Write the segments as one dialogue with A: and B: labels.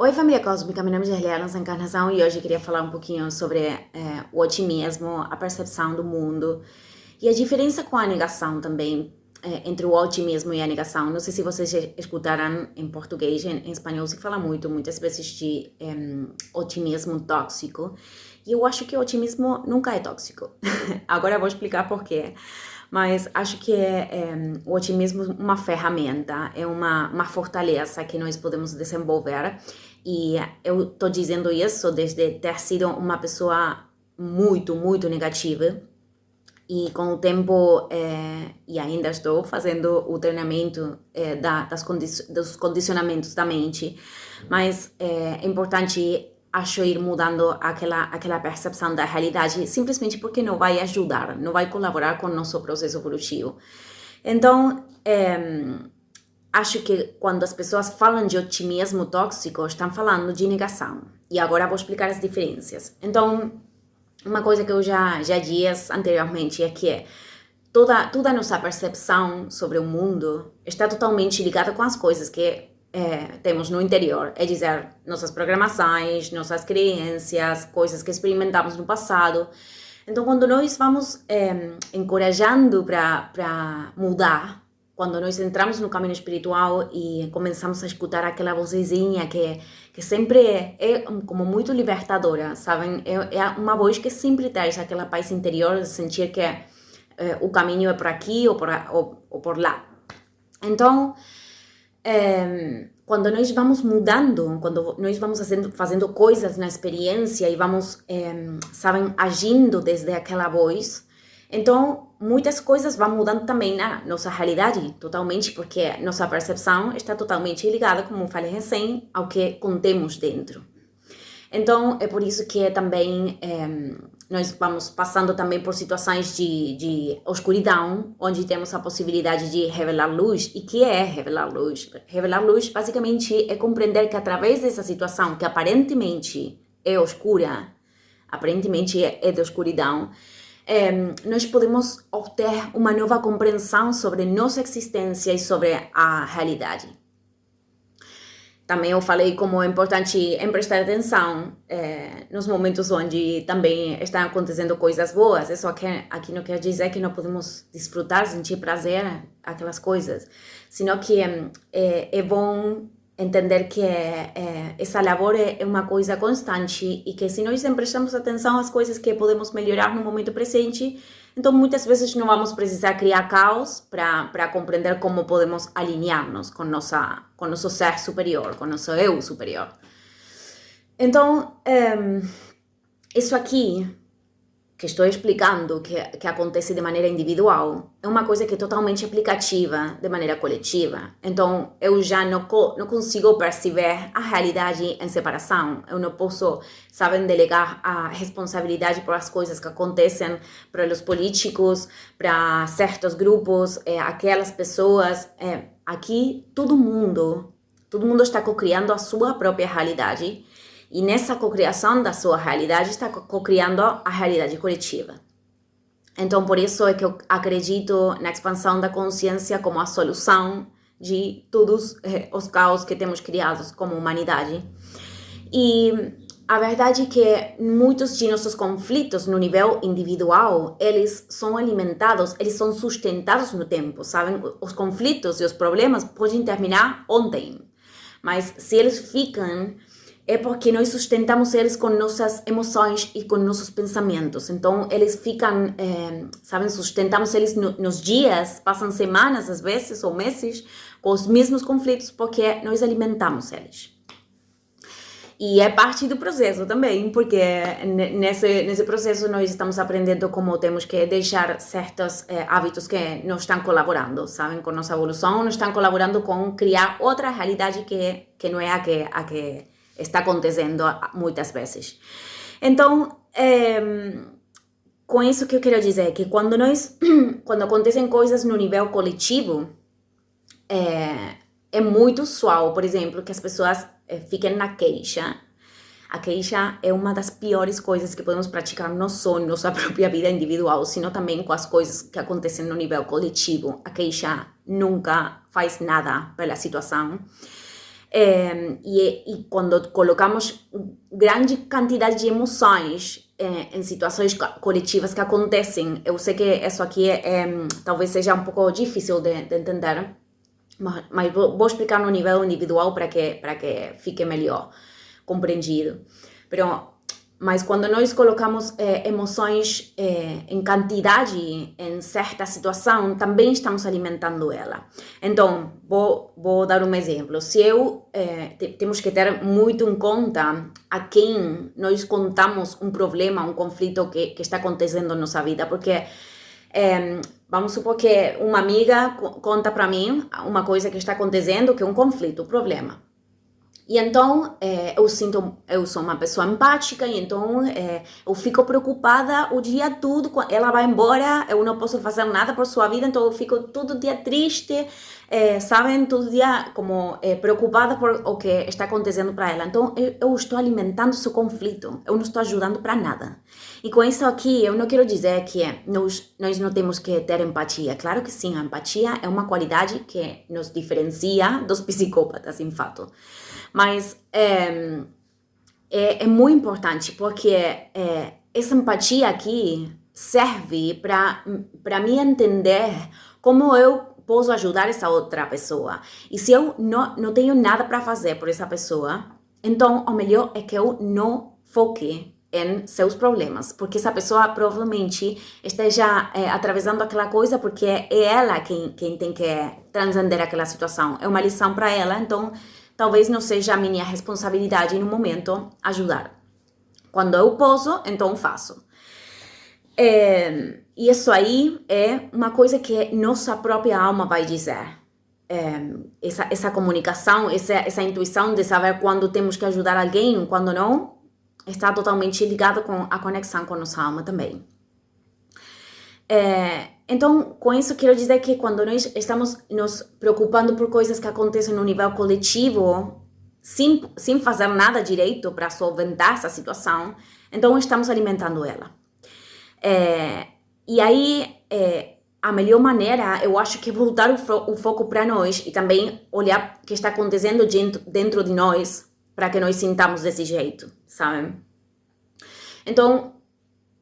A: Oi, família cósmica, meu nome é Gerliana nessa encarnação e hoje eu queria falar um pouquinho sobre o otimismo, a percepção do mundo e a diferença com a negação também, entre o otimismo e a negação. Não sei se vocês já escutaram em português, em espanhol se fala muito, muitas vezes de otimismo tóxico e eu acho que o otimismo nunca é tóxico. Agora eu vou explicar por quê. Mas acho que o otimismo é uma ferramenta, é uma fortaleza que nós podemos desenvolver. E eu estou dizendo isso desde ter sido uma pessoa muito negativa. E com o tempo, e ainda estou fazendo o treinamento dos condicionamentos da mente, mas é importante, acho, ir mudando aquela percepção da realidade, simplesmente porque não vai ajudar, não vai colaborar com o nosso processo evolutivo. Então, acho que quando as pessoas falam de otimismo tóxico, estão falando de negação. E agora vou explicar as diferenças. Então, uma coisa que eu já disse anteriormente é que toda a nossa percepção sobre o mundo está totalmente ligada com as coisas que temos no interior, é dizer, nossas programações, nossas crenças, coisas que experimentamos no passado. Então, quando nós vamos encorajando para mudar, quando nós entramos no caminho espiritual e começamos a escutar aquela vozinha que sempre é como muito libertadora, sabem? É uma voz que sempre traz aquela paz interior de sentir que o caminho é por aqui ou por lá. Então, quando nós vamos mudando, quando nós vamos fazendo coisas na experiência e vamos, sabem, agindo desde aquela voz, então muitas coisas vão mudando também na nossa realidade, totalmente, porque nossa percepção está totalmente ligada, como falei recém, ao que contemos dentro. Então, é por isso que também nós vamos passando também por situações de escuridão, onde temos a possibilidade de revelar luz. E que é revelar luz? Revelar luz, basicamente, é compreender que através dessa situação, que aparentemente é escura, aparentemente é de escuridão, nós podemos obter uma nova compreensão sobre nossa existência e sobre a realidade. Também eu falei como é importante prestar atenção nos momentos onde também estão acontecendo coisas boas. Isso aqui não quer dizer que não podemos desfrutar, sentir prazer, aquelas coisas. Sino que é bom entender que essa labor é uma coisa constante e que se nós sempre prestamos atenção às coisas que podemos melhorar no momento presente, então muitas vezes não vamos precisar criar caos para compreender como podemos alinhar-nos com nosso ser superior, com nosso eu superior. Então, isso aqui que estou explicando, que acontece de maneira individual, é uma coisa que é totalmente aplicativa de maneira coletiva. Então, eu já não consigo perceber a realidade em separação. Eu não posso, sabem, delegar a responsabilidade por as coisas que acontecem para os políticos, para certos grupos, aquelas pessoas. Aqui, todo mundo está co-criando a sua própria realidade. E nessa cocriação da sua realidade está cocriando a realidade coletiva. Então, por isso é que eu acredito na expansão da consciência como a solução de todos os caos que temos criados como humanidade. E a verdade é que muitos de nossos conflitos no nível individual, eles são alimentados, eles são sustentados no tempo, sabem? Os conflitos e os problemas podem terminar ontem, mas se eles ficam, é porque nós sustentamos eles com nossas emoções e com nossos pensamentos. Então, eles ficam, sabem, sustentamos eles nos dias, passam semanas, às vezes, ou meses, com os mesmos conflitos, porque nós alimentamos eles. E é parte do processo também, porque nesse processo nós estamos aprendendo como temos que deixar certos hábitos que não estão colaborando, sabem, com nossa evolução, não estão colaborando com criar outra realidade que não é a que está acontecendo muitas vezes. Então, com isso que eu quero dizer, que quando acontecem coisas no nível coletivo, é muito usual, por exemplo, que as pessoas fiquem na queixa. A queixa é uma das piores coisas que podemos praticar não só em nossa própria vida individual, sino também com as coisas que acontecem no nível coletivo. A queixa nunca faz nada pela situação. E quando colocamos grande quantidade de emoções em situações coletivas que acontecem, eu sei que isso aqui talvez seja um pouco difícil de entender, mas vou explicar no nível individual para que fique melhor compreendido. Mas quando nós colocamos emoções em quantidade em certa situação, também estamos alimentando ela. Então, vou dar um exemplo. Se temos que ter muito em conta a quem nós contamos um problema, um conflito que está acontecendo na nossa vida, porque vamos supor que uma amiga conta para mim uma coisa que está acontecendo, que é um conflito, um problema. E então, eu sou uma pessoa empática, e então eu fico preocupada o dia todo. Ela vai embora, eu não posso fazer nada por sua vida, então eu fico todo dia triste, sabem? Todo dia como preocupada por o que está acontecendo para ela. Então, eu estou alimentando seu conflito, eu não estou ajudando para nada. E com isso aqui, eu não quero dizer que nós não temos que ter empatia. Claro que sim, a empatia é uma qualidade que nos diferencia dos psicópatas, em fato. Mas é muito importante, porque essa empatia aqui serve para mim entender como eu posso ajudar essa outra pessoa. E se eu não tenho nada para fazer por essa pessoa, então o melhor é que eu não foque em seus problemas, porque essa pessoa provavelmente esteja atravessando aquela coisa, porque é ela quem tem que transcender aquela situação. É uma lição para ela, então talvez não seja a minha responsabilidade no momento ajudar. Quando eu posso, então faço. E isso aí é uma coisa que nossa própria alma vai dizer. Essa comunicação, essa intuição de saber quando temos que ajudar alguém, quando não, está totalmente ligado com a conexão com nossa alma também. Então, com isso, quero dizer que quando nós estamos nos preocupando por coisas que acontecem no nível coletivo, sem fazer nada direito para solventar essa situação, então estamos alimentando ela. E aí, a melhor maneira, eu acho que é voltar o foco para nós e também olhar o que está acontecendo dentro de nós para que nós sintamos desse jeito, sabe? Então,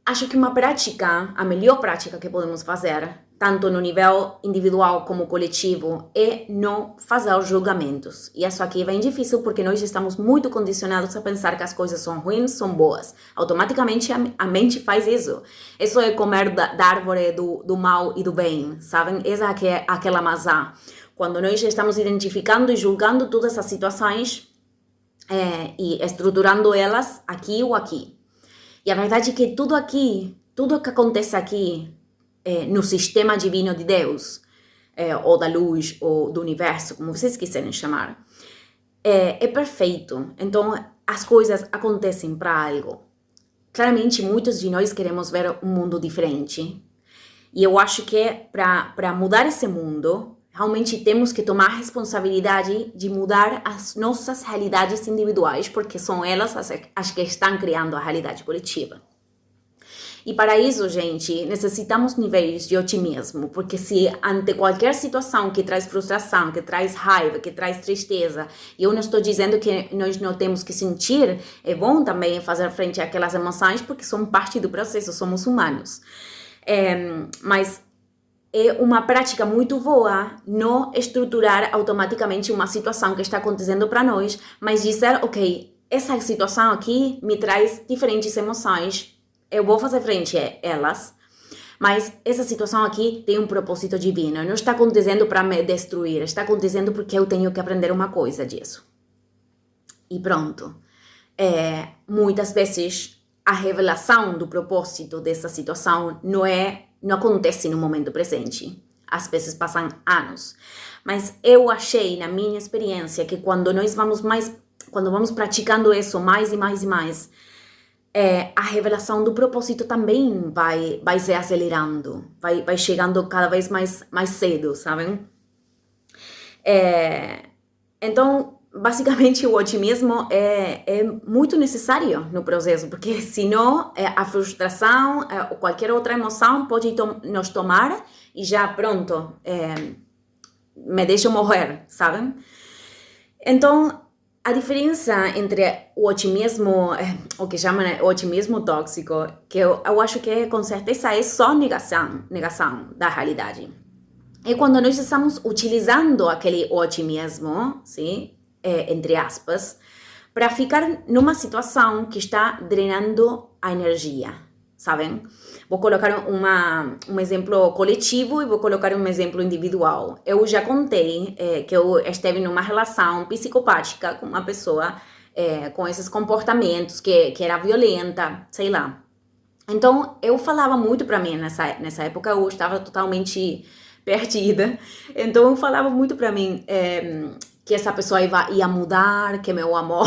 A: acho que a melhor prática que podemos fazer, tanto no nível individual como coletivo, é não fazer julgamentos. E isso aqui é bem difícil porque nós estamos muito condicionados a pensar que as coisas são ruins, são boas. Automaticamente a mente faz isso. Isso é comer da árvore do mal e do bem, sabem? Essa é aquela maçã. Quando nós estamos identificando e julgando todas as situações e estruturando elas aqui ou aqui. E a verdade é que tudo que acontece aqui no sistema divino de Deus, ou da luz, ou do universo, como vocês quiserem chamar, é perfeito. Então, as coisas acontecem para algo. Claramente, muitos de nós queremos ver um mundo diferente. E eu acho que para mudar esse mundo, realmente temos que tomar a responsabilidade de mudar as nossas realidades individuais, porque são elas as que estão criando a realidade coletiva. E para isso, gente, necessitamos níveis de otimismo, porque se ante qualquer situação que traz frustração, que traz raiva, que traz tristeza, e eu não estou dizendo que nós não temos que sentir, é bom também fazer frente àquelas emoções, porque são parte do processo, somos humanos. Mas é uma prática muito boa não estruturar automaticamente uma situação que está acontecendo para nós, mas dizer, ok, essa situação aqui me traz diferentes emoções, eu vou fazer frente a elas, mas essa situação aqui tem um propósito divino, não está acontecendo para me destruir, está acontecendo porque eu tenho que aprender uma coisa disso. E pronto. Muitas vezes a revelação do propósito dessa situação não acontece no momento presente. Às vezes passam anos. Mas eu achei, na minha experiência, que quando vamos praticando isso mais e mais e mais, a revelação do propósito também vai se acelerando, vai chegando cada vez mais cedo, sabem? Então, basicamente, o otimismo é muito necessário no processo, porque senão a frustração ou qualquer outra emoção pode nos tomar e já pronto, me deixa morrer, sabem? Então, a diferença entre o otimismo, o que chamam de otimismo tóxico, que eu acho que com certeza é só negação da realidade. É quando nós estamos utilizando aquele otimismo, sim, entre aspas, para ficar numa situação que está drenando a energia, sabem? Vou colocar um exemplo coletivo e vou colocar um exemplo individual. Eu já contei que eu esteve numa relação psicopática com uma pessoa com esses comportamentos, que era violenta, sei lá. Então, eu falava muito para mim nessa época, eu estava totalmente perdida. Então, eu falava muito para mim que essa pessoa ia mudar, que meu amor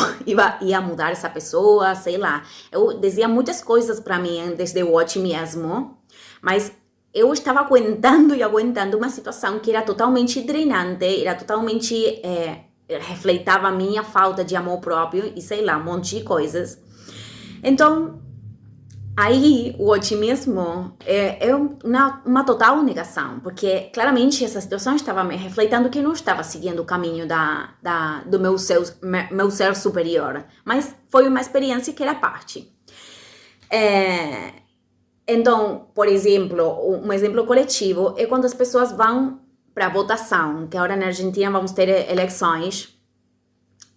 A: ia mudar essa pessoa, sei lá. Eu dizia muitas coisas para mim desde o otimismo, mas eu estava aguentando e aguentando uma situação que era totalmente drenante, era totalmente refletava a minha falta de amor próprio e sei lá, um monte de coisas. Então, aí, o otimismo é uma total negação, porque claramente essa situação estava me refletindo que eu não estava seguindo o caminho do meu ser superior, mas foi uma experiência que era parte. Então, por exemplo, um exemplo coletivo é quando as pessoas vão para a votação, que agora na Argentina vamos ter eleições.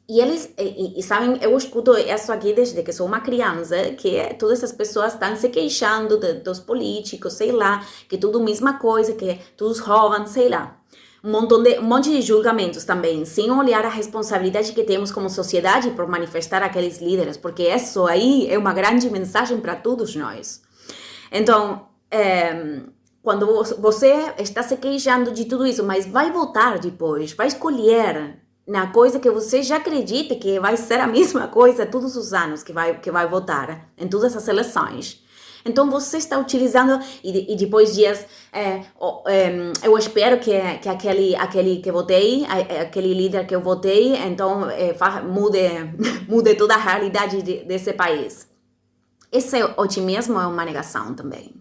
A: E eles, sabem, eu escuto isso aqui desde que sou uma criança, que todas as pessoas estão se queixando dos políticos, sei lá, que tudo a mesma coisa, que todos roubam, sei lá. Um monte de julgamentos também, sem olhar a responsabilidade que temos como sociedade por manifestar aqueles líderes, porque isso aí é uma grande mensagem para todos nós. Então, quando você está se queixando de tudo isso, mas vai votar depois, vai escolher na coisa que você já acredita que vai ser a mesma coisa todos os anos que vai votar em todas as eleições. Então você está utilizando e depois diz eu espero que aquele que votei, aquele líder que eu votei, então mude toda a realidade desse país. Esse otimismo é uma negação também.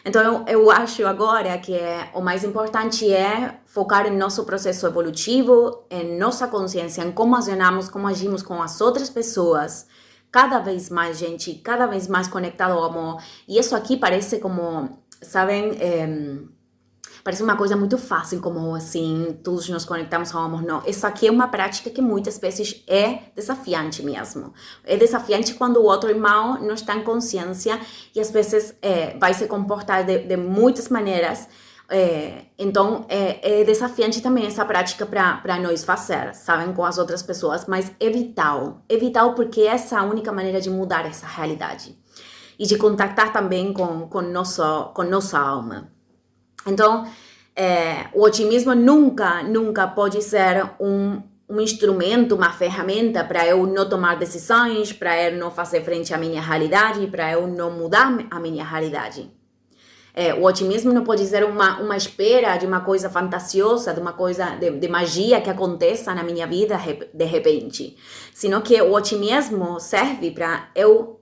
A: Então, eu acho agora que o mais importante é focar em nosso processo evolutivo, em nossa consciência, em como acionamos, como agimos com as outras pessoas. Cada vez mais, gente, cada vez mais conectado ao amor. E isso aqui parece como, sabem, parece uma coisa muito fácil, como assim, todos nos conectamos ao amor. Não, isso aqui é uma prática que muitas vezes é desafiante mesmo. É desafiante quando o outro irmão não está em consciência e às vezes vai se comportar de muitas maneiras. Então, é desafiante também essa prática para nós fazer, sabem, com as outras pessoas, mas é vital. É vital porque essa é a única maneira de mudar essa realidade e de contactar também com nossa alma. Então, o otimismo nunca pode ser um instrumento, uma ferramenta para eu não tomar decisões, para eu não fazer frente à minha realidade, para eu não mudar a minha realidade. O otimismo não pode ser uma espera de uma coisa fantasiosa, de uma coisa de magia que aconteça na minha vida de repente, sino que o otimismo serve para eu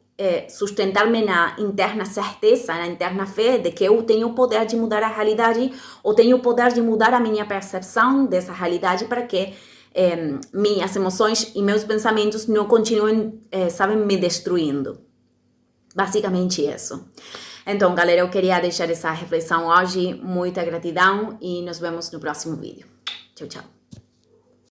A: sustentar-me na interna certeza, na interna fé de que eu tenho o poder de mudar a realidade ou tenho o poder de mudar a minha percepção dessa realidade para que minhas emoções e meus pensamentos não continuem, sabem, me destruindo. Basicamente isso. Então, galera, eu queria deixar essa reflexão hoje. Muita gratidão e nos vemos no próximo vídeo. Tchau, tchau.